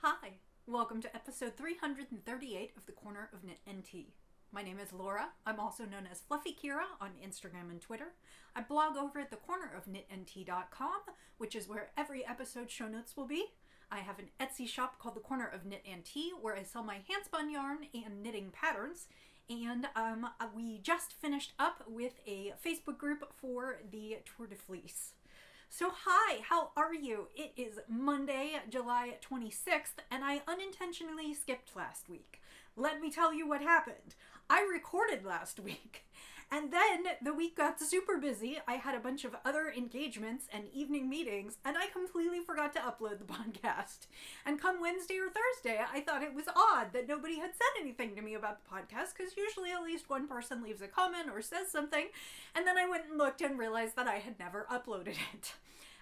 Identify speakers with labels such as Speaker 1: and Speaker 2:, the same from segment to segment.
Speaker 1: Hi, welcome to episode 338 of the Corner of Knit and Tea. My name is Laura. I'm also known as Fluffy Kira on Instagram and Twitter. I blog over at thecornerofknitandtea.com, which is where every episode show notes will be. I have an Etsy shop called The Corner of Knit and Tea, where I sell my handspun yarn and knitting patterns. And we just finished up with a Facebook group for the Tour de Fleece. So hi, how are you? It is Monday, July 26th, and I unintentionally skipped last week. Let me tell you what happened. I recorded last week, and then the week got super busy. I had a bunch of other engagements and evening meetings, and I completely forgot to upload the podcast. And come Wednesday or Thursday, I thought it was odd that nobody had said anything to me about the podcast, because usually at least one person leaves a comment or says something, and then I went and looked and realized that I had never uploaded it.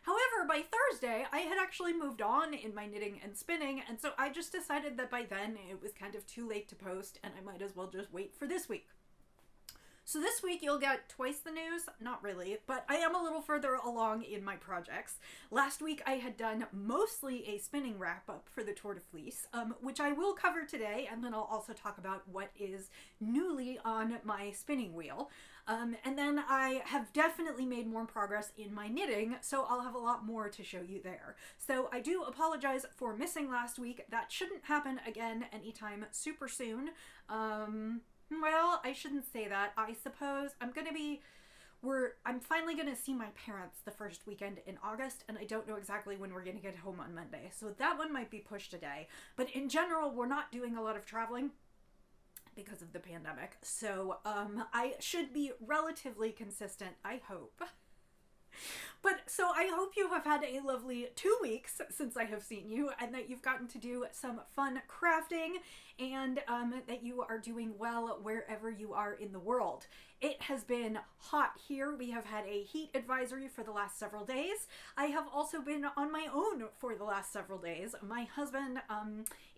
Speaker 1: However, by Thursday, I had actually moved on in my knitting and spinning, and so I just decided that by then it was kind of too late to post, and I might as well just wait for this week. So this week you'll get twice the news, not really, but I am a little further along in my projects. Last week I had done mostly a spinning wrap-up for the Tour de Fleece, which I will cover today, and then I'll also talk about what is newly on my spinning wheel. And then I have definitely made more progress in my knitting, so I'll have a lot more to show you there. So I do apologize for missing last week. That shouldn't happen again anytime super soon. Well, I shouldn't say that. I suppose I'm finally gonna see my parents the first weekend in August, and I don't know exactly when we're gonna get home on Monday. So that one might be pushed a day. But in general, we're not doing a lot of traveling because of the pandemic. So I should be relatively consistent, I hope. But so I hope you have had a lovely 2 weeks since I have seen you, and that you've gotten to do some fun crafting, and that you are doing well wherever you are in the world. It has been hot here. We have had a heat advisory for the last several days. I have also been on my own for the last several days. My husband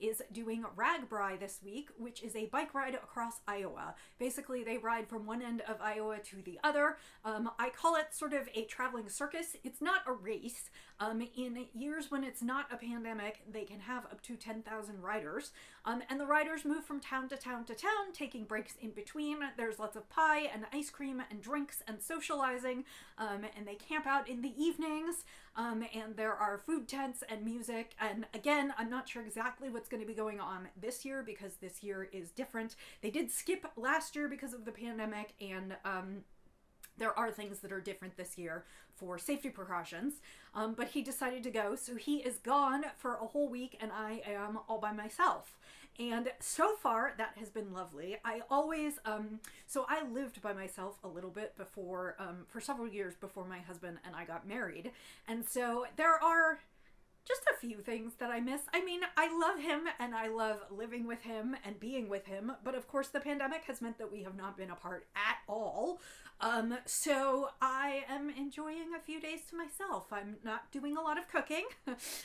Speaker 1: is doing RAGBRAI this week, which is a bike ride across Iowa. Basically, they ride from one end of Iowa to the other. I call it sort of a traveling circus. It's not a race. In years when it's not a pandemic, they can have up to 10,000 riders. And the riders move from town to town to town, taking breaks in between. There's lots of pie and ice cream and drinks and socializing, and they camp out in the evenings, and there are food tents and music. And again, I'm not sure exactly what's going to be going on this year, because this year is different. They did skip last year because of the pandemic, and there are things that are different this year for safety precautions, but he decided to go, so he is gone for a whole week, and I am all by myself. And so far, that has been lovely. I always, so I lived by myself a little bit before, for several years before my husband and I got married, and so there are just a few things that I miss. I mean, I love him, and I love living with him and being with him, but of course the pandemic has meant that we have not been apart at all. So I am enjoying a few days to myself. I'm not doing a lot of cooking.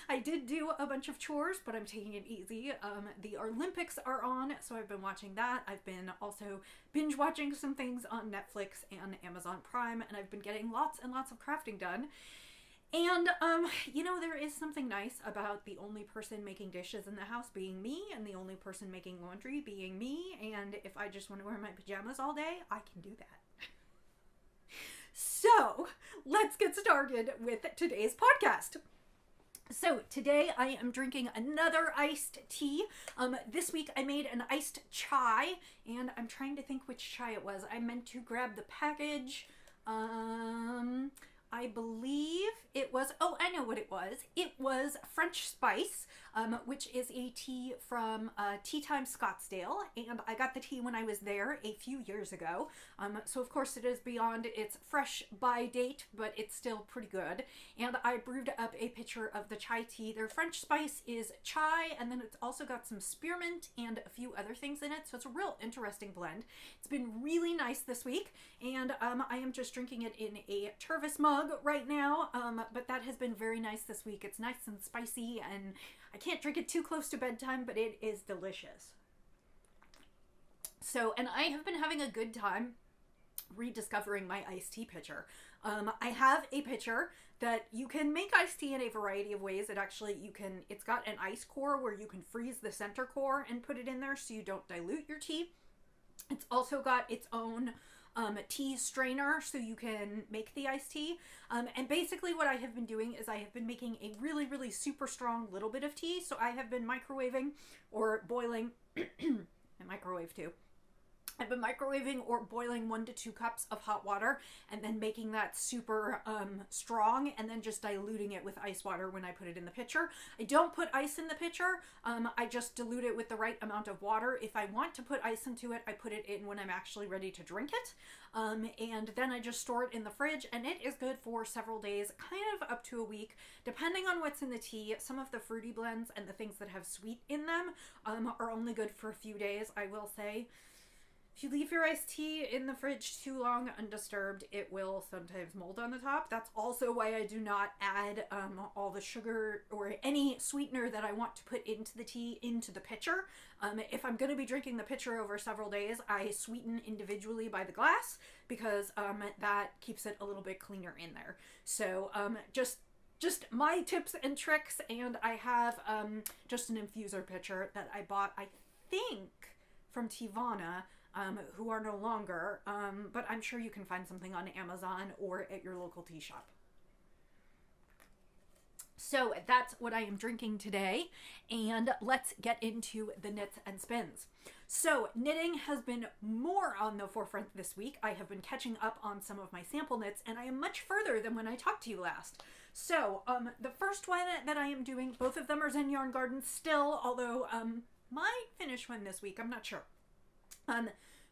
Speaker 1: I did do a bunch of chores, but I'm taking it easy. The Olympics are on, so I've been watching that. I've been also binge watching some things on Netflix and Amazon Prime, and I've been getting lots and lots of crafting done. And, you know, there is something nice about the only person making dishes in the house being me, and the only person making laundry being me, and if I just want to wear my pajamas all day, I can do that. So, let's get started with today's podcast. So, today I am drinking another iced tea. This week I made an iced chai, and I'm trying to think which chai it was. I meant to grab the package. I believe it was, oh, I know what it was. It was French Spice, which is a tea from Tea Time Scottsdale, and I got the tea when I was there a few years ago. So of course it is beyond its fresh by date, but it's still pretty good. And I brewed up a pitcher of the chai tea. Their French Spice is chai, and then it's also got some spearmint and a few other things in it, so it's a real interesting blend. It's been really nice this week, and I am just drinking it in a Tervis mug right now, but that has been very nice this week. It's nice and spicy, and I can't drink it too close to bedtime, but it is delicious. So, and I have been having a good time rediscovering my iced tea pitcher. I have a pitcher that you can make iced tea in a variety of ways. It's got an ice core where you can freeze the center core and put it in there so you don't dilute your tea. It's also got its own tea strainer so you can make the iced tea. And basically what I have been doing is I have been making a really, really super strong little bit of tea. So I have been microwaving or boiling, and microwave too. I've been microwaving or boiling 1 to 2 cups of hot water and then making that super strong and then just diluting it with ice water when I put it in the pitcher. I don't put ice in the pitcher. I just dilute it with the right amount of water. If I want to put ice into it, I put it in when I'm actually ready to drink it. And then I just store it in the fridge, and it is good for several days, kind of up to a week, depending on what's in the tea. Some of the fruity blends and the things that have sweet in them are only good for a few days, I will say. If you leave your iced tea in the fridge too long undisturbed, it will sometimes mold on the top. That's also why I do not add all the sugar or any sweetener that I want to put into the tea into the pitcher. If I'm going to be drinking the pitcher over several days, I sweeten individually by the glass because that keeps it a little bit cleaner in there. So just my tips and tricks, and I have just an infuser pitcher that I bought, I think, from Tivana, who are no longer, but I'm sure you can find something on Amazon or at your local tea shop. So that's what I am drinking today, and let's get into the knits and spins. So knitting has been more on the forefront this week. I have been catching up on some of my sample knits, and I am much further than when I talked to you last. So the first one that I am doing, both of them are Zen Yarn Garden still, although might finish one this week, I'm not sure.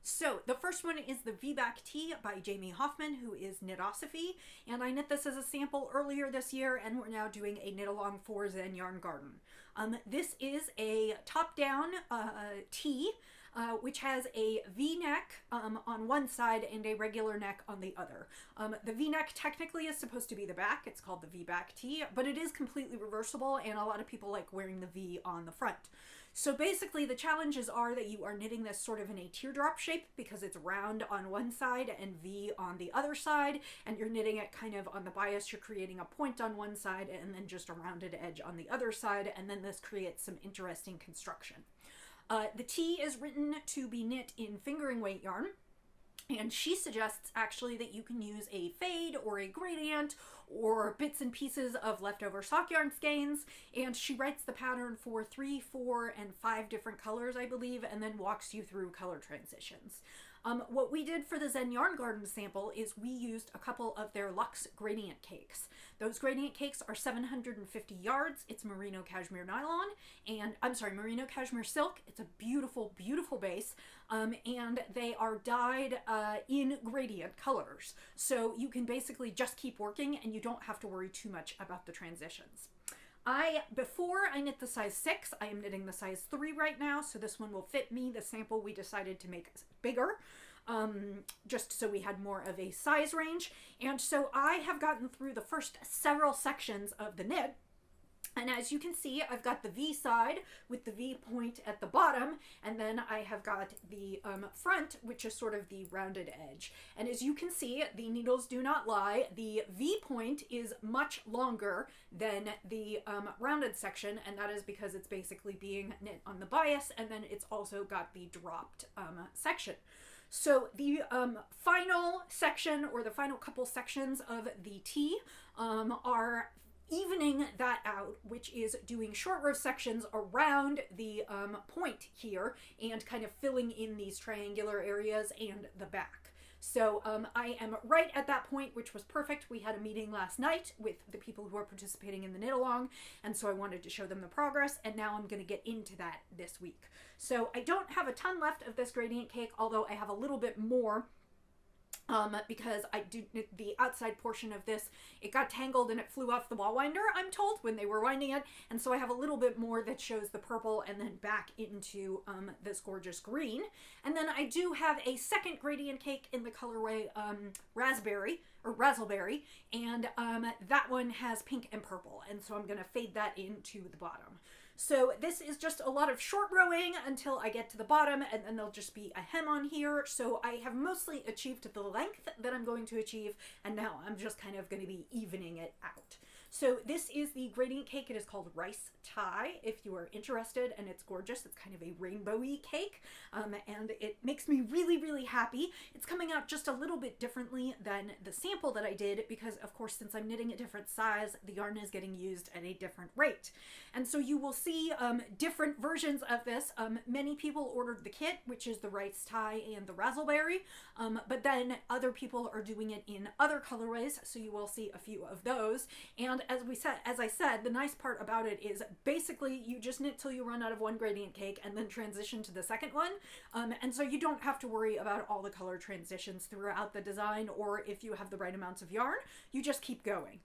Speaker 1: So the first one is the V-Back Tee by Jamie Hoffman, who is Knitosophy, and I knit this as a sample earlier this year, and we're now doing a knit along for Zen Yarn Garden. This is a top-down tee, which has a V-neck on one side and a regular neck on the other. The V-neck technically is supposed to be the back. It's called the V-Back Tee, but it is completely reversible, and a lot of people like wearing the V on the front. So basically the challenges are that you are knitting this sort of in a teardrop shape because it's round on one side and V on the other side, and you're knitting it kind of on the bias. You're creating a point on one side and then just a rounded edge on the other side, and then this creates some interesting construction. The tee is written to be knit in fingering weight yarn, and she suggests actually that you can use a fade or a gradient or bits and pieces of leftover sock yarn skeins, and she writes the pattern for 3, 4, and 5 different colors, I believe, and then walks you through color transitions. What we did for the Zen Yarn Garden sample is we used a couple of their Luxe gradient cakes. Those gradient cakes are 750 yards. It's merino cashmere nylon, and merino cashmere silk. It's a beautiful, beautiful base, and they are dyed in gradient colors. So you can basically just keep working and you don't have to worry too much about the transitions. Before I knit the size 6, I am knitting the size 3 right now, so this one will fit me. The sample we decided to make bigger, just so we had more of a size range. And so I have gotten through the first several sections of the knit. And as you can see, I've got the V side with the V point at the bottom, and then I have got the front, which is sort of the rounded edge. And as you can see, the needles do not lie. The V point is much longer than the rounded section, and that is because it's basically being knit on the bias, and then it's also got the dropped section. So the final section, or the final couple sections of the tee, are evening that out, which is doing short row sections around the point here and kind of filling in these triangular areas and the back. So I am right at that point, which was perfect. We had a meeting last night with the people who are participating in the knit along, and so I wanted to show them the progress, and now I'm going to get into that this week. So I don't have a ton left of this gradient cake, although I have a little bit more, because I do the outside portion of this, it got tangled and it flew off the ball winder, I'm told, when they were winding it, and so I have a little bit more that shows the purple and then back into this gorgeous green. And then I do have a second gradient cake in the colorway raspberry, or razzleberry, and that one has pink and purple, and so I'm going to fade that into the bottom. So this is just a lot of short rowing until I get to the bottom, and then there'll just be a hem on here. So I have mostly achieved the length that I'm going to achieve, and now I'm just kind of going to be evening it out. So this is the gradient cake. It is called Rice Tie, if you are interested, and it's gorgeous. It's kind of a rainbowy cake, and it makes me really, really happy. It's coming out just a little bit differently than the sample that I did because, of course, since I'm knitting a different size, the yarn is getting used at a different rate. And so you will see different versions of this. Many people ordered the kit, which is the Rice Tie and the Razzleberry, but then other people are doing it in other colorways, so you will see a few of those. And as I said, the nice part about it is basically you just knit till you run out of one gradient cake and then transition to the second one. And so you don't have to worry about all the color transitions throughout the design, or if you have the right amounts of yarn, you just keep going.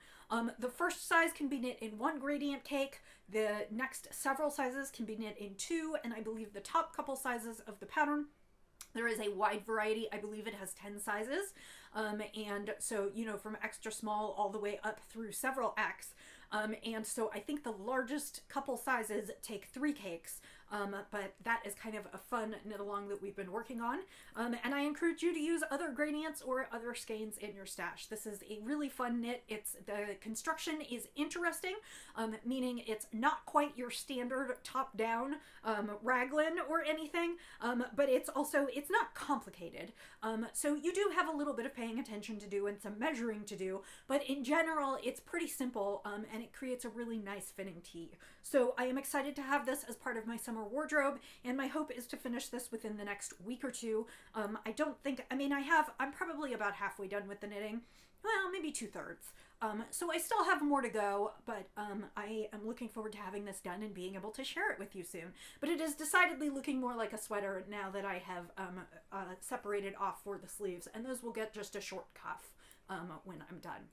Speaker 1: The first size can be knit in one gradient cake, the next several sizes can be knit in two, and I believe the top couple sizes of the pattern, there is a wide variety. I believe it has 10 sizes. And so, you know, from extra small all the way up through several X. And so I think the largest couple sizes take 3 cakes. But that is kind of a fun knit along that we've been working on. And I encourage you to use other gradients or other skeins in your stash. This is a really fun knit. The construction is interesting, meaning it's not quite your standard top-down raglan or anything, but it's not complicated. So you do have a little bit of paying attention to do and some measuring to do, but in general, it's pretty simple, and it creates a really nice fitting tee. So I am excited to have this as part of my summer wardrobe, and my hope is to finish this within the next week or two. I'm probably about halfway done with the knitting. Well, maybe 2/3. So I still have more to go, but I am looking forward to having this done and being able to share it with you soon. But it is decidedly looking more like a sweater now that I have separated off for the sleeves, and those will get just a short cuff when I'm done.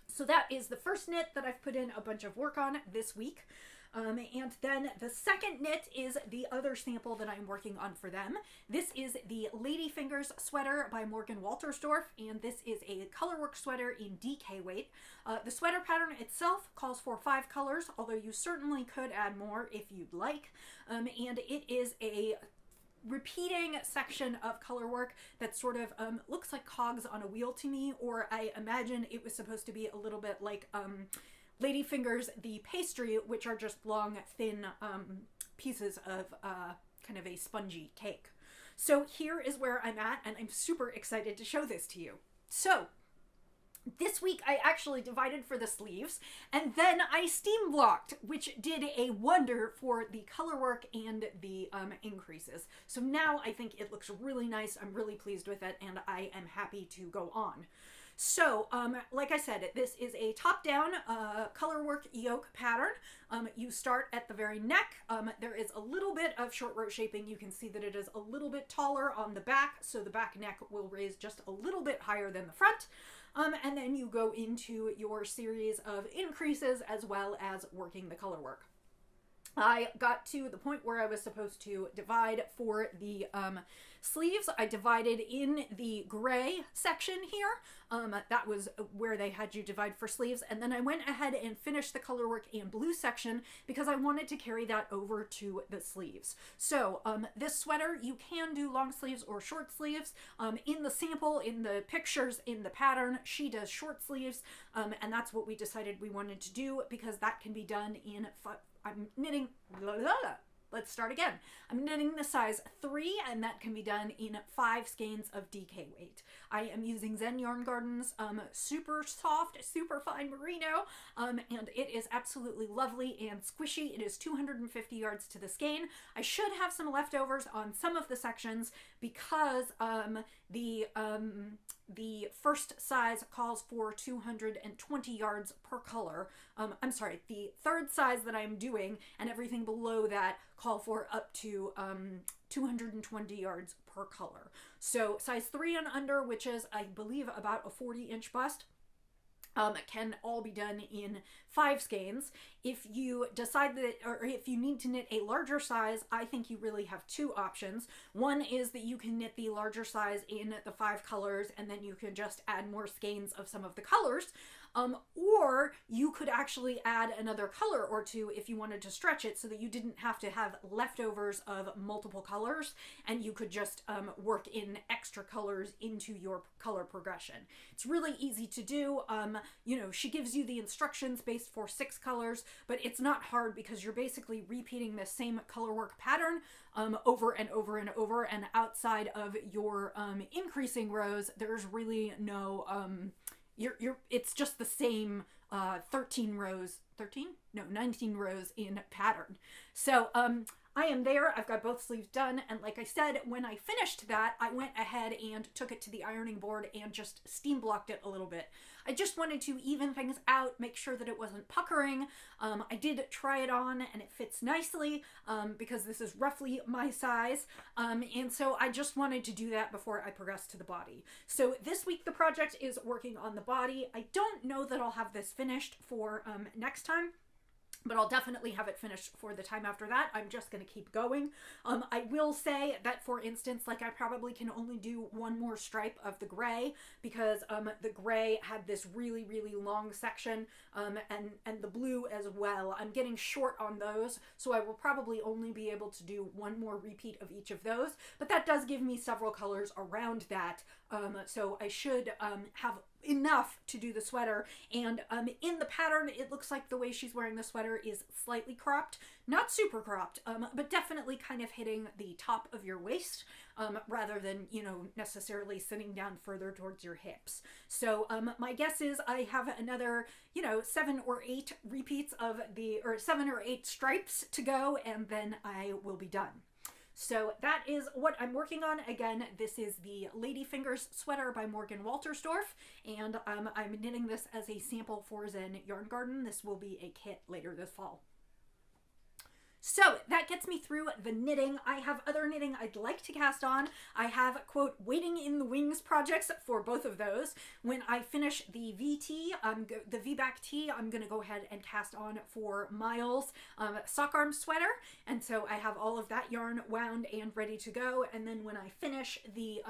Speaker 1: So that is the first knit that I've put in a bunch of work on this week. And then the second knit is the other sample that I'm working on for them. This is the Ladyfingers sweater by Morgan Waltersdorf, and this is a colorwork sweater in DK weight. The sweater pattern itself calls for 5 colors, although you certainly could add more if you'd like. And it is a repeating section of color work that sort of looks like cogs on a wheel to me, or I imagine it was supposed to be a little bit like Ladyfingers the pastry, which are just long, thin pieces of kind of a spongy cake. So here is where I'm at, and I'm super excited to show this to you. So this week I actually divided for the sleeves, and then I steam blocked, which did a wonder for the color work and the increases. So now I think it looks really nice. I'm really pleased with it, and I am happy to go on. So, like I said, this is a top-down colorwork yoke pattern. You start at the very neck. There is a little bit of short row shaping. You can see that it is a little bit taller on the back, so the back neck will raise just a little bit higher than the front. And then you go into your series of increases as well as working the colorwork. I got to the point where I was supposed to divide for the sleeves. I divided in the gray section here. That was where they had you divide for sleeves. And then I went ahead and finished the colorwork in blue section because I wanted to carry that over to the sleeves. So this sweater, you can do long sleeves or short sleeves. In the sample, in the pictures, in the pattern, she does short sleeves. And that's what we decided we wanted to do because that can be done in I'm knitting, let's start again. I'm knitting the size 3, and that can be done in 5 skeins of DK weight. I am using Zen Yarn Garden's super soft, super fine merino, and it is absolutely lovely and squishy. It is 250 yards to the skein. I should have some leftovers on some of the sections because the first size calls for 220 yards per color. I'm sorry, the third size that I'm doing and everything below that call for up to 220 yards per color. So size 3 and under, which is I believe about a 40-inch bust, can all be done in 5 skeins. If you decide that, or if you need to knit a larger size, I think you really have 2 options. One is that you can knit the larger size in the 5 colors, and then you can just add more skeins of some of the colors. or you could actually add another color or two if you wanted to stretch it so that you didn't have to have leftovers of multiple colors, and you could just work in extra colors into your color progression. It's really easy to do. You know, she gives you the instructions based for 6 colors, but it's not hard because you're basically repeating the same color work pattern over and over and over, and outside of your increasing rows, there's really no it's just the same 13 rows, 13? No, 19 rows in pattern. So I am there. I've got both sleeves done, and like I said, when I finished that, I went ahead and took it to the ironing board and just steam blocked it a little bit. I just wanted to even things out, make sure that it wasn't puckering. I did try it on, and it fits nicely because this is roughly my size, and so I just wanted to do that before I progress to the body. So this week the project is working on the body. I don't know that I'll have this finished for next time, but I'll definitely have it finished for the time after that. I'm just going to keep going. I will say that, for instance, like I probably can only do one more stripe of the gray because the gray had this really, really long section, and the blue as well. I'm getting short on those, so I will probably only be able to do one more repeat of each of those, but that does give me several colors around that, so I should have enough to do the sweater. And in the pattern, it looks like the way she's wearing the sweater is slightly cropped, not super cropped, but definitely kind of hitting the top of your waist, rather than, you know, necessarily sitting down further towards your hips. So my guess is I have another, you know, 7 or 8 repeats of or 7 or 8 stripes to go, and then I will be done. So that is what I'm working on. Again, this is the Ladyfingers sweater by Morgan Waltersdorf, and I'm knitting this as a sample for Zen Yarn Garden. This will be a kit later this fall. So that gets me through the knitting. I have other knitting I'd like to cast on. I have, quote, waiting in the wings projects for both of those. When I finish the VT, the V-back tee, I'm going to go ahead and cast on for Miles' sock arm sweater. And so I have all of that yarn wound and ready to go. And then when I finish the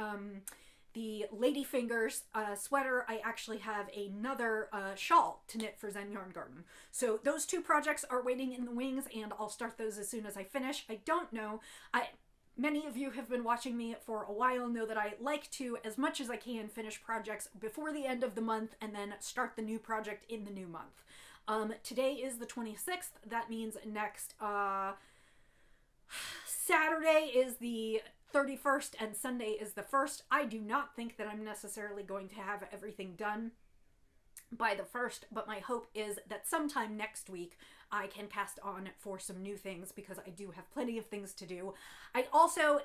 Speaker 1: Ladyfingers sweater, I actually have another shawl to knit for Zen Yarn Garden. So those 2 projects are waiting in the wings, and I'll start those as soon as I finish. I don't know. Many of you have been watching me for a while know that I like to, as much as I can, finish projects before the end of the month and then start the new project in the new month. Today is the 26th. That means next Saturday is the 31st and Sunday is the 1st. I do not think that I'm necessarily going to have everything done by the 1st, but my hope is that sometime next week I can cast on for some new things, because I do have plenty of things to do.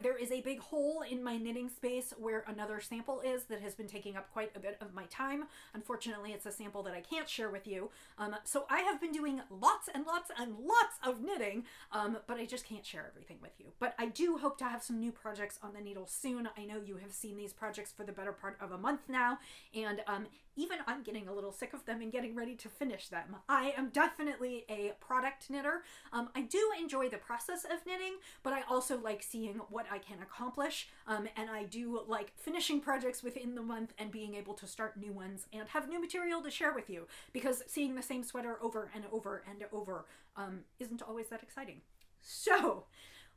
Speaker 1: There is a big hole in my knitting space where another sample is that has been taking up quite a bit of my time. Unfortunately, it's a sample that I can't share with you. So I have been doing lots and lots and lots of knitting, but I just can't share everything with you. But I do hope to have some new projects on the needle soon. I know you have seen these projects for the better part of a month now, and even I'm getting a little sick of them and getting ready to finish them. I am definitely a product knitter. I do enjoy the process of knitting, but I also like seeing what I can accomplish, and I do like finishing projects within the month and being able to start new ones and have new material to share with you, because seeing the same sweater over and over and over isn't always that exciting. So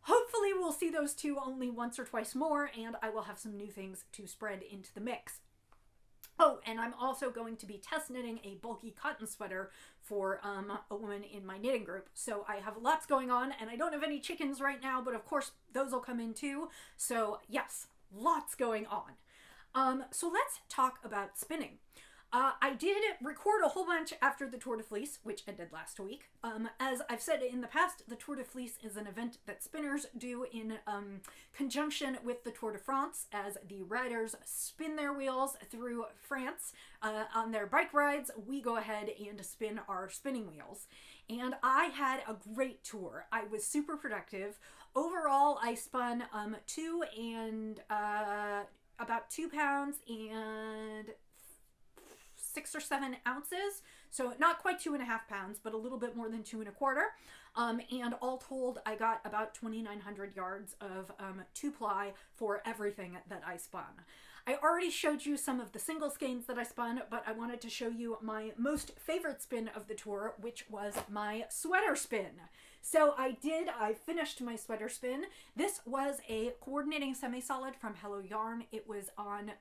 Speaker 1: hopefully we'll see those 2 only once or twice more, and I will have some new things to spread into the mix. Oh, and I'm also going to be test knitting a bulky cotton sweater for a woman in my knitting group. So I have lots going on, and I don't have any chickens right now, but of course those will come in too. So yes, lots going on. So let's talk about spinning. I did record a whole bunch after the Tour de Fleece, which ended last week. As I've said in the past, the Tour de Fleece is an event that spinners do in conjunction with the Tour de France, as the riders spin their wheels through France on their bike rides. We go ahead and spin our spinning wheels. And I had a great tour. I was super productive. Overall, I spun about 2 pounds and 6 or 7 ounces, so not quite 2.5 pounds, but a little bit more than 2 1/4. And all told, I got about 2,900 yards of 2-ply for everything that I spun. I already showed you some of the single skeins that I spun, but I wanted to show you my most favorite spin of the tour, which was my sweater spin. So I finished my sweater spin. This was a coordinating semi-solid from Hello Yarn. It was on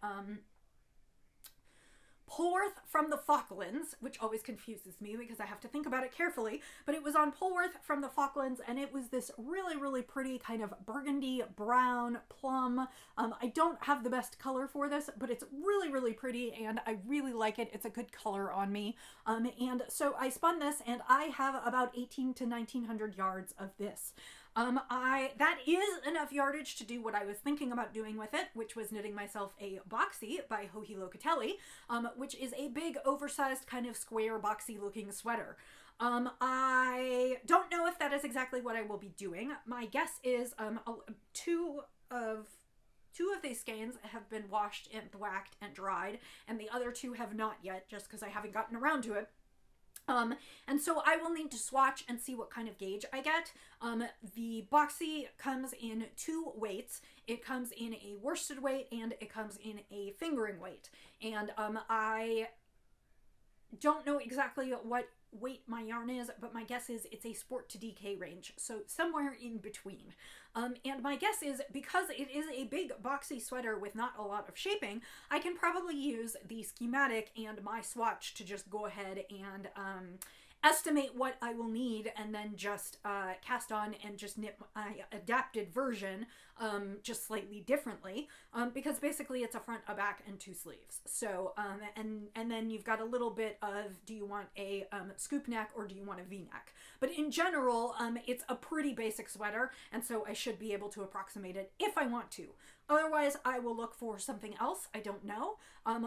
Speaker 1: Polwarth from the Falklands, which always confuses me because I have to think about it carefully, but it was on Polwarth from the Falklands, and it was this really, really pretty kind of burgundy, brown, plum. I don't have the best color for this, but it's really, really pretty, and I really like it. It's a good color on me. And so I spun this, and I have about 18 to 1900 yards of this. That is enough yardage to do what I was thinking about doing with it, which was knitting myself a boxy by Joji Locatelli, which is a big, oversized, kind of square, boxy looking sweater. I don't know if that is exactly what I will be doing. My guess is two of these skeins have been washed and thwacked and dried, and the other two have not yet, just because I haven't gotten around to it. And so I will need to swatch and see what kind of gauge I get. The boxy comes in 2 weights. It comes in a worsted weight and it comes in a fingering weight. And I don't know exactly what weight my yarn is, but my guess is it's a sport to DK range, so somewhere in between. And my guess is, because it is a big boxy sweater with not a lot of shaping, I can probably use the schematic and my swatch to just go ahead and estimate what I will need, and then just cast on and just knit my adapted version just slightly differently, because basically it's a front, a back, and 2 sleeves. So and then you've got a little bit of, do you want a scoop neck or do you want a V-neck? But in general, it's a pretty basic sweater, and so I should be able to approximate it if I want to. Otherwise, I will look for something else. I don't know.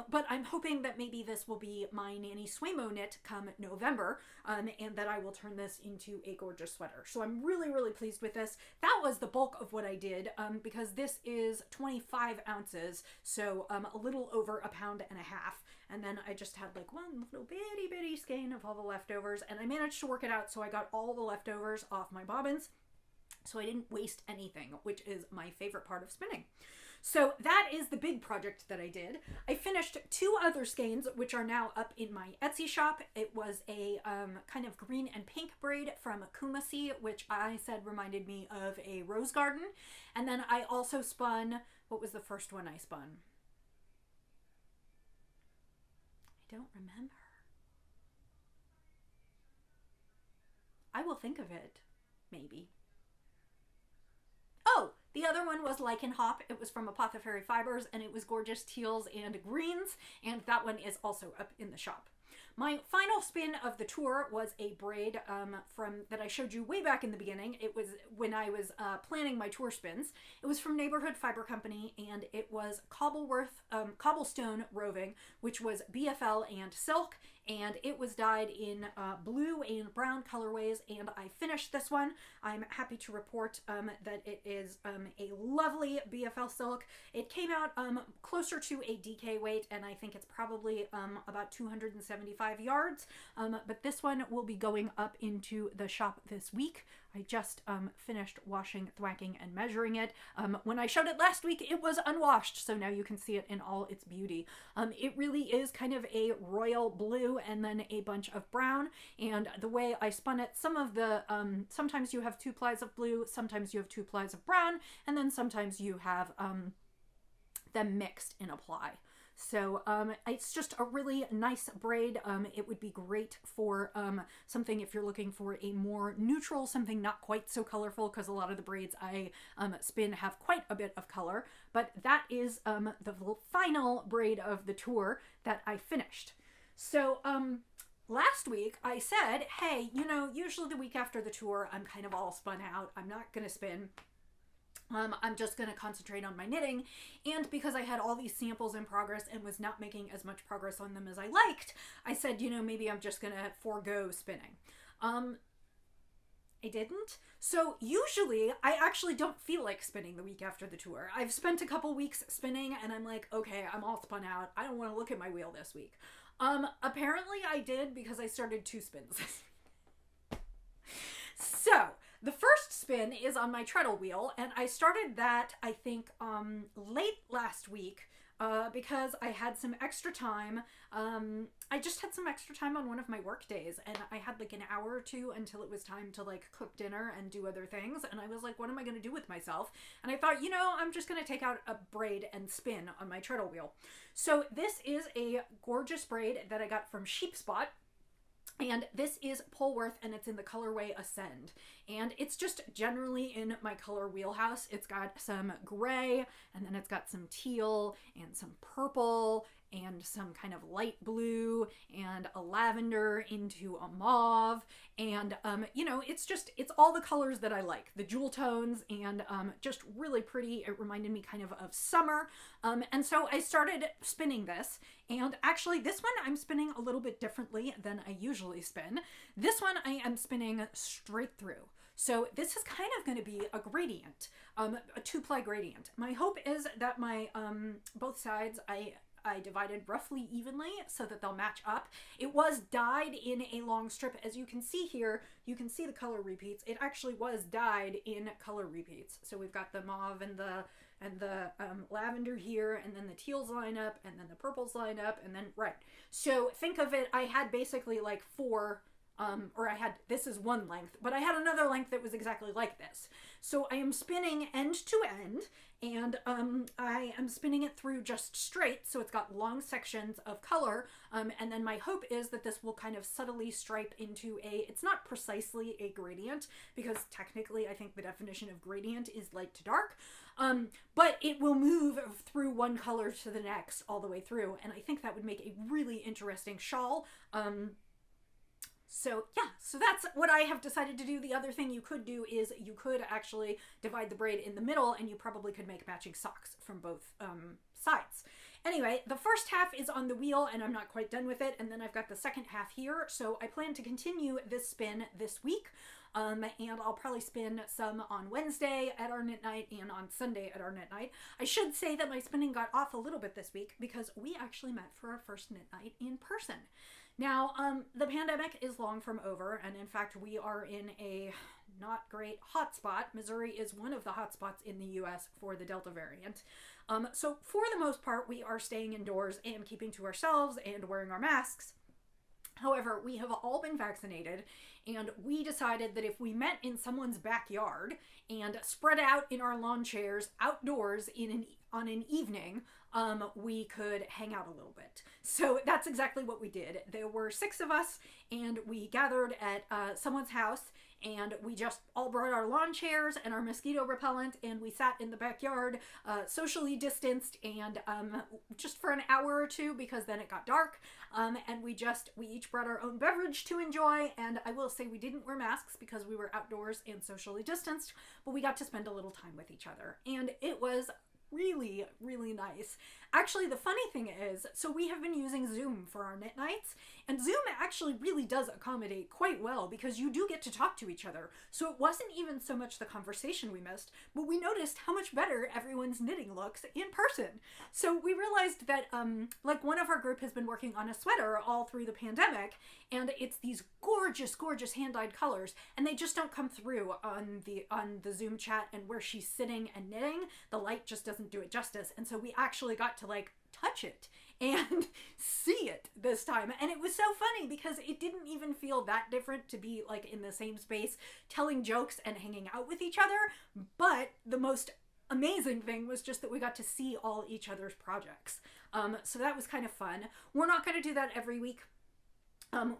Speaker 1: But I'm hoping that maybe this will be my Nanny Swaymo knit come November, and that I will turn this into a gorgeous sweater. So I'm really, really pleased with this. That was the bulk of what I did, because this is 25 ounces, so a little over 1.5 pounds. And then I just had like one little bitty skein of all the leftovers, and I managed to work it out so I got all the leftovers off my bobbins, so I didn't waste anything, which is my favorite part of spinning. So that is the big project that I did. I finished 2 other skeins, which are now up in my Etsy shop. It was a kind of green and pink braid from Kumasi, which I said reminded me of a rose garden. And then I also spun, what was the first one I spun? I don't remember. I will think of it, maybe. Oh, the other one was Lichen Hop. It was from Apothecary Fibers, and it was gorgeous teals and greens, and that one is also up in the shop. My final spin of the tour was a braid that I showed you way back in the beginning. It was when I was planning my tour spins. It was from Neighborhood Fiber Company, and it was cobblestone roving, which was BFL and silk, and it was dyed in blue and brown colorways, and I finished this one. I'm happy to report that it is a lovely BFL silk. It came out closer to a DK weight, and I think it's probably about 275 yards, but this one will be going up into the shop this week. I just finished washing, thwacking, and measuring it. When I showed it last week, it was unwashed, so now you can see it in all its beauty. It really is kind of a royal blue and then a bunch of brown, and the way I spun it, some of the, sometimes you have 2 plies of blue, sometimes you have 2 plies of brown, and then sometimes you have them mixed in a ply. So it's just a really nice braid. It would be great for something if you're looking for a more neutral, something not quite so colorful, because a lot of the braids I spin have quite a bit of color. But that is the final braid of the tour that I finished. So last week I said, hey, you know, usually the week after the tour I'm kind of all spun out. I'm not going to spin. I'm just going to concentrate on my knitting, and because I had all these samples in progress and was not making as much progress on them as I liked, I said, you know, maybe I'm just going to forego spinning. I didn't. So usually I actually don't feel like spinning the week after the tour. I've spent a couple weeks spinning and I'm like, okay, I'm all spun out. I don't want to look at my wheel this week. Apparently I did, because I started 2 spins. So the first spin is on my treadle wheel, and I started that, I think, late last week, because I had some extra time. I just had some extra time on one of my work days, and I had like an hour or two until it was time to like cook dinner and do other things, and I was like, what am I going to do with myself? And I thought, you know, I'm just going to take out a braid and spin on my treadle wheel. So this is a gorgeous braid that I got from Sheep Spot. And this is Polworth, and it's in the colorway Ascend. And it's just generally in my color wheelhouse. It's got some gray, and then it's got some teal, and some purple, and some kind of light blue, and a lavender into a mauve. And, you know, it's all the colors that I like. The jewel tones, and just really pretty. It reminded me kind of summer. And so I started spinning this. And actually, this one I'm spinning a little bit differently than I usually spin. This one I am spinning straight through. So this is kind of going to be a gradient, a 2-ply gradient. My hope is that my both sides I divided roughly evenly so that they'll match up. It was dyed in a long strip. As you can see here, you can see the color repeats. It actually was dyed in color repeats. So we've got the mauve and the lavender here, and then the teals line up, and then the purples line up, and then, right. So think of it, I had basically like 4, this is one length, but I had another length that was exactly like this. So I am spinning end to end, and I am spinning it through just straight, so it's got long sections of color, and then my hope is that this will kind of subtly stripe into it's not precisely a gradient, because technically I think the definition of gradient is light to dark, but it will move through one color to the next all the way through, and I think that would make a really interesting shawl. So yeah, so that's what I have decided to do. The other thing you could do is you could actually divide the braid in the middle, and you probably could make matching socks from both sides. Anyway, the first half is on the wheel, and I'm not quite done with it, and then I've got the second half here, so I plan to continue this spin this week. And I'll probably spin some on Wednesday at our knit night and on Sunday at our knit night. I should say that my spinning got off a little bit this week because we actually met for our first knit night in person. Now, the pandemic is long from over, and in fact, we are in a not great hotspot. Missouri is one of the hotspots in the U.S. for the Delta variant. So for the most part, we are staying indoors and keeping to ourselves and wearing our masks. However, we have all been vaccinated, and we decided that if we met in someone's backyard and spread out in our lawn chairs outdoors on an evening, we could hang out a little bit. So that's exactly what we did. There were 6 of us, and we gathered at someone's house, and we just all brought our lawn chairs and our mosquito repellent, and we sat in the backyard, socially distanced, and just for an hour or two, because then it got dark, and we each brought our own beverage to enjoy. And I will say we didn't wear masks because we were outdoors and socially distanced, but we got to spend a little time with each other, and it was really, really nice. Actually, the funny thing is, so we have been using Zoom for our knit nights, and Zoom actually really does accommodate quite well because you do get to talk to each other. So it wasn't even so much the conversation we missed, but we noticed how much better everyone's knitting looks in person. So we realized that, like, one of our group has been working on a sweater all through the pandemic, and it's these gorgeous, gorgeous hand-dyed colors, and they just don't come through on the Zoom chat, and where she's sitting and knitting, the light just doesn't do it justice. And so we actually got to like touch it and see it this time, and it was so funny because it didn't even feel that different to be like in the same space telling jokes and hanging out with each other. But the most amazing thing was just that we got to see all each other's projects, so that was kind of fun. We're not going to do that every week.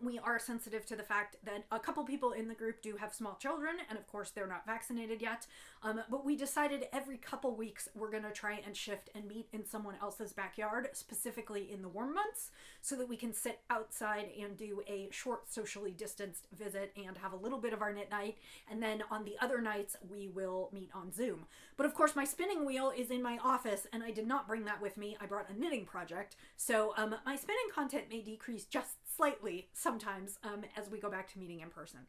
Speaker 1: We are sensitive to the fact that a couple people in the group do have small children, and of course they're not vaccinated yet, but we decided every couple weeks we're going to try and shift and meet in someone else's backyard, specifically in the warm months, so that we can sit outside and do a short socially distanced visit and have a little bit of our knit night, and then on the other nights we will meet on Zoom. But of course my spinning wheel is in my office, and I did not bring that with me. I brought a knitting project, so my spinning content may decrease just slightly sometimes as we go back to meeting in person.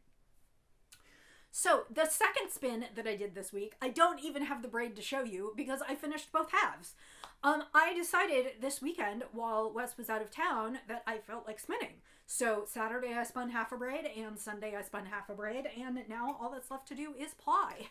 Speaker 1: So the second spin that I did this week, I don't even have the braid to show you because I finished both halves. I decided this weekend while Wes was out of town that I felt like spinning. So Saturday I spun half a braid and Sunday I spun half a braid, and now all that's left to do is ply.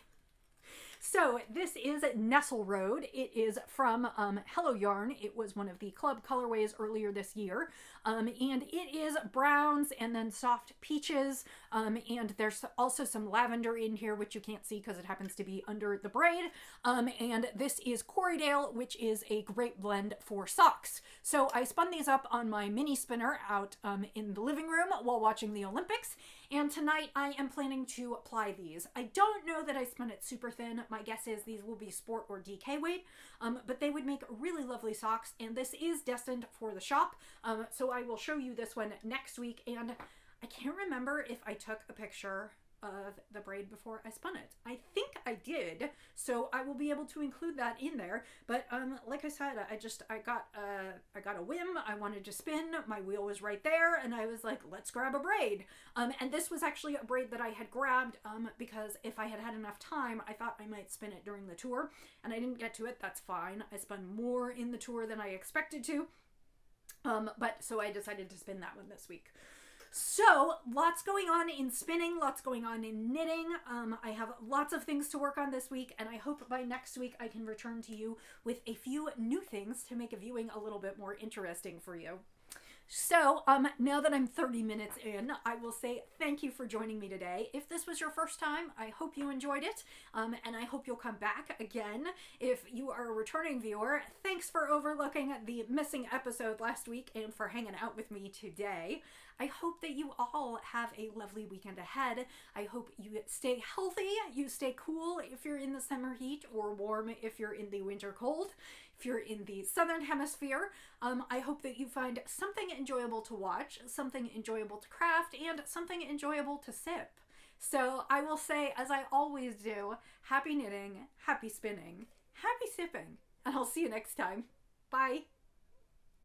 Speaker 1: So this is Nestle Road. It is from Hello Yarn. It was one of the club colorways earlier this year. And it is browns and then soft peaches. And there's also some lavender in here, which you can't see because it happens to be under the braid. And this is Corriedale, which is a great blend for socks. So I spun these up on my mini spinner out in the living room while watching the Olympics. And tonight I am planning to apply these. I don't know that I spun it super thin. My guess is these will be sport or DK weight, but they would make really lovely socks. And this is destined for the shop. So I will show you this one next week. And I can't remember if I took a picture of the braid before I spun it. I think I did, so I will be able to include that in there. But like I said, I got a whim. I wanted to spin. My wheel was right there, and I was like, let's grab a braid. And this was actually a braid that I had grabbed because if I had had enough time, I thought I might spin it during the tour, and I didn't get to it. That's fine. I spun more in the tour than I expected to. But so I decided to spin that one this week. So, lots going on in spinning, lots going on in knitting. I have lots of things to work on this week, and I hope by next week I can return to you with a few new things to make viewing a little bit more interesting for you. So, now that I'm 30 minutes in, I will say thank you for joining me today. If this was your first time, I hope you enjoyed it, and I hope you'll come back again. If you are a returning viewer, thanks for overlooking the missing episode last week and for hanging out with me today. I hope that you all have a lovely weekend ahead. I hope you stay healthy, you stay cool if you're in the summer heat, or warm if you're in the winter cold. If you're in the southern hemisphere, I hope that you find something enjoyable to watch, something enjoyable to craft, and something enjoyable to sip. So I will say, as I always do, happy knitting, happy spinning, happy sipping, and I'll see you next time. Bye.